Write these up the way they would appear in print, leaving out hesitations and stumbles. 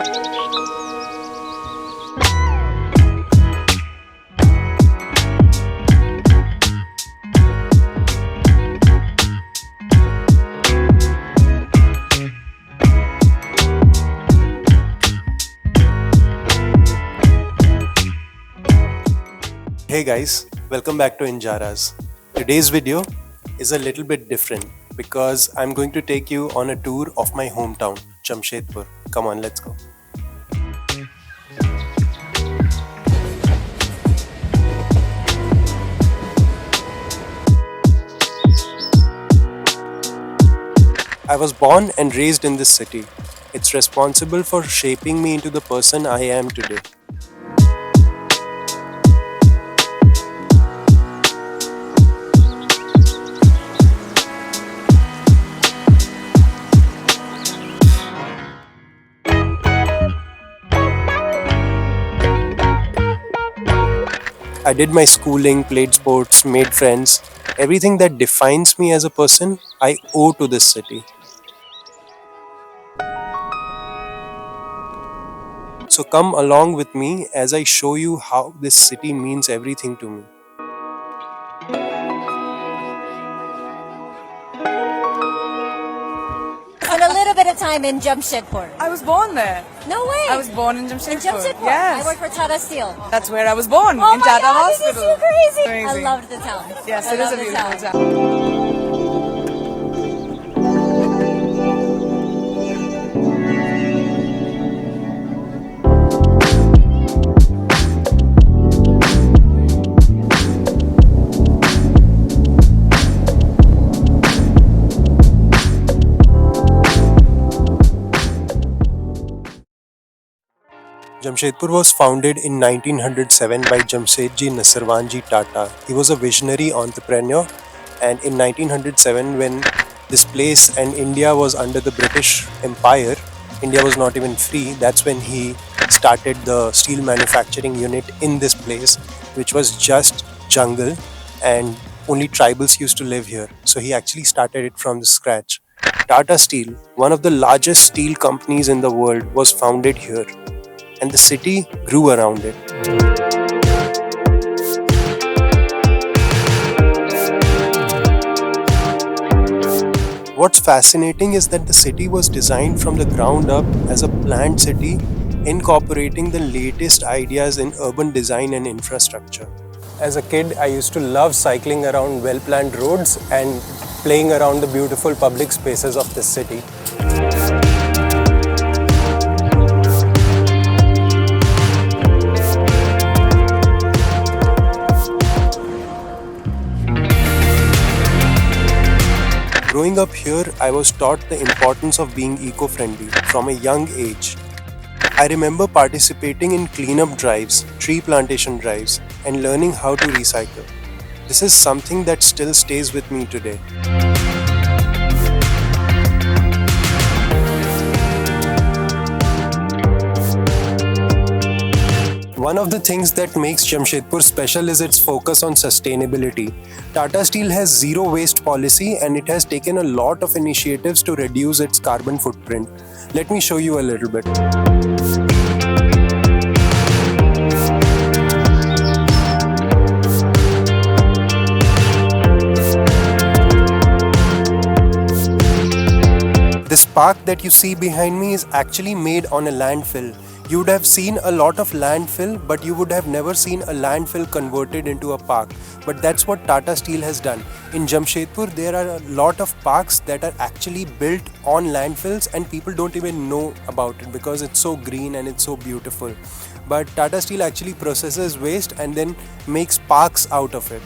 Hey guys, welcome back to Injaras. Today's video is a little bit different because I'm going to take you on a tour of my hometown, Jamshedpur. Come on, let's go. I was born and raised in this city. It's responsible for shaping me into the person I am today. I did my schooling, played sports, made friends. Everything that defines me as a person, I owe to this city. So come along with me as I show you how this city means everything to me. Spent a little bit of time in Jamshedpur. I was born there. No way. I was born in Jamshedpur. In Jamshedpur. Yes. I work for Tata Steel. That's where I was born, Oh in my Tata God, Hospital. this is so crazy. Amazing. I loved the town. Yes, I it is love a the beautiful town. town. Jamshedpur was founded in 1907 by Jamsetji Nuserwanji Tata. He was a visionary entrepreneur, and in 1907 when this place and India was under the British Empire, India was not even free, that's when he started the steel manufacturing unit in this place, which was just jungle and only tribals used to live here. So he actually started it from the scratch. Tata Steel, one of the largest steel companies in the world, was founded here, and the city grew around it. What's fascinating is that the city was designed from the ground up as a planned city, incorporating the latest ideas in urban design and infrastructure. As a kid, I used to love cycling around well-planned roads and playing around the beautiful public spaces of this city. Growing up here, I was taught the importance of being eco-friendly from a young age. I remember participating in cleanup drives, tree plantation drives, and learning how to recycle. This is something that still stays with me today. One of the things that makes Jamshedpur special is its focus on sustainability. Tata Steel has zero waste policy and it has taken a lot of initiatives to reduce its carbon footprint. Let me show you a little bit. This park that you see behind me is actually made on a landfill. You would have seen a lot of landfill, but you would have never seen a landfill converted into a park. But that's what Tata Steel has done. In Jamshedpur, there are a lot of parks that are actually built on landfills and people don't even know about it because it's so green and it's so beautiful. But Tata Steel actually processes waste and then makes parks out of it.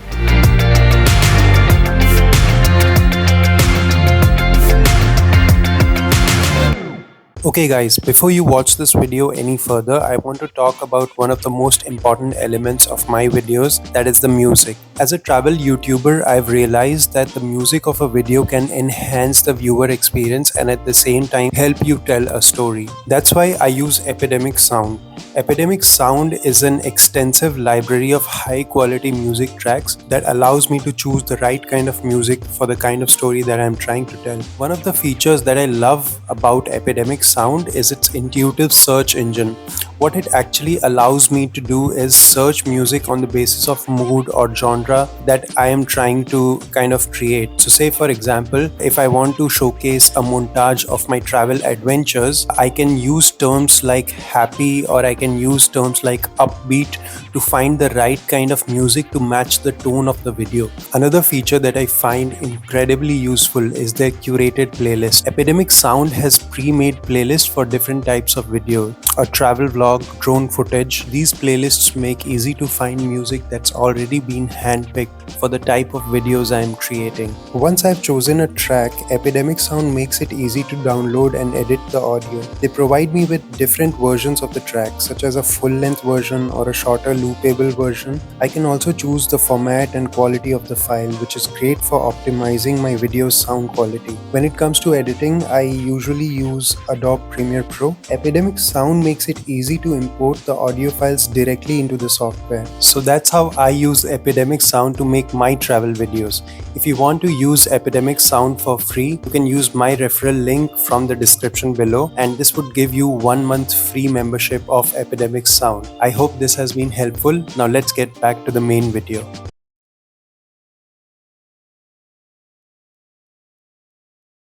Okay guys, before you watch this video any further, I want to talk about one of the most important elements of my videos, that is the music. As a travel YouTuber, I've realized that the music of a video can enhance the viewer experience and at the same time help you tell a story. That's why I use Epidemic Sound. Epidemic Sound is an extensive library of high quality music tracks that allows me to choose the right kind of music for the kind of story that I'm trying to tell. One of the features that I love about Epidemic Sound is its intuitive search engine. What it actually allows me to do is search music on the basis of mood or genre that I am trying to kind of create. So, say for example, if I want to showcase a montage of my travel adventures, I can use terms like happy or I can use terms like upbeat to find the right kind of music to match the tone of the video. Another feature that I find incredibly useful is their curated playlist. Epidemic Sound has pre-made playlists for different types of video, a travel vlog, drone footage. These playlists make easy to find music that's already been handpicked for the type of videos I am creating. Once I've chosen a track, Epidemic Sound makes it easy to download and edit the audio. They provide me with different versions of the track, such as a full-length version or a shorter loopable version. I can also choose the format and quality of the file, which is great for optimizing my video's sound quality. When it comes to editing, I usually use Adobe Premiere Pro. Epidemic Sound makes it easy to import the audio files directly into the software. So that's how I use Epidemic Sound to make my travel videos. If you want to use Epidemic Sound for free, you can use my referral link from the description below, and this would give you 1 month free membership of Epidemic Sound. I hope this has been helpful. Now let's get back to the main video.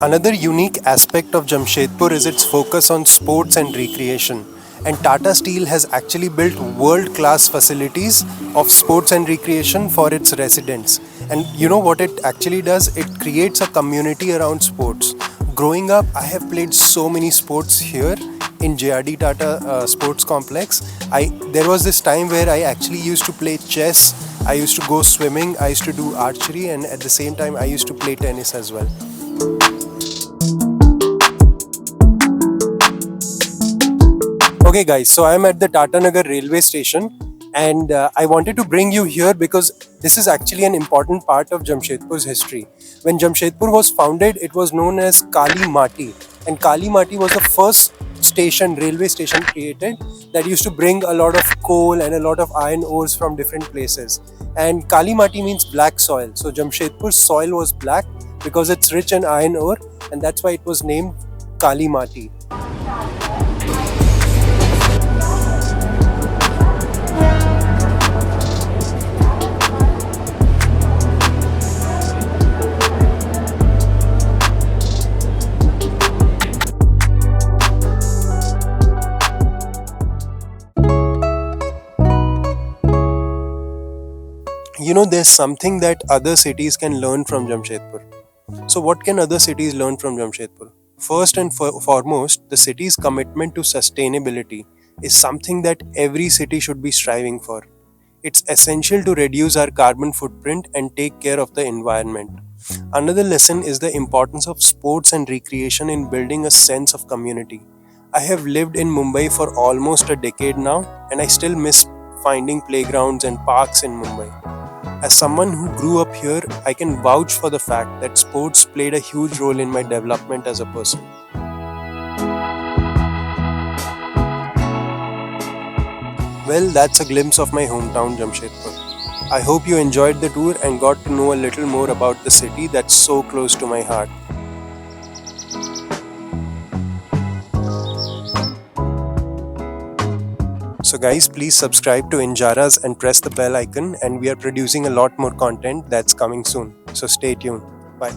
Another unique aspect of Jamshedpur is its focus on sports and recreation. And Tata Steel has actually built world-class facilities of sports and recreation for its residents. And you know what it actually does? It creates a community around sports. Growing up, I have played so many sports here in JRD Tata Sports Complex. There was this time where I actually used to play chess, I used to go swimming, I used to do archery, and at the same time I used to play tennis as well. Okay guys, so I'm at the Tatanagar railway station, and I wanted to bring you here because this is actually an important part of Jamshedpur's history. When Jamshedpur was founded, it was known as Kalimati, and Kalimati was the first railway station created that used to bring a lot of coal and a lot of iron ores from different places. And Kalimati means black soil, so Jamshedpur's soil was black because it's rich in iron ore, and that's why it was named Kalimati. You know, there's something that other cities can learn from Jamshedpur. So what can other cities learn from Jamshedpur? First and foremost, the city's commitment to sustainability is something that every city should be striving for. It's essential to reduce our carbon footprint and take care of the environment. Another lesson is the importance of sports and recreation in building a sense of community. I have lived in Mumbai for almost a decade now, and I still miss finding playgrounds and parks in Mumbai. As someone who grew up here, I can vouch for the fact that sports played a huge role in my development as a person. Well, that's a glimpse of my hometown Jamshedpur. I hope you enjoyed the tour and got to know a little more about the city that's so close to my heart. So guys, please subscribe to Injaras and press the bell icon, and we are producing a lot more content that's coming soon. So stay tuned. Bye.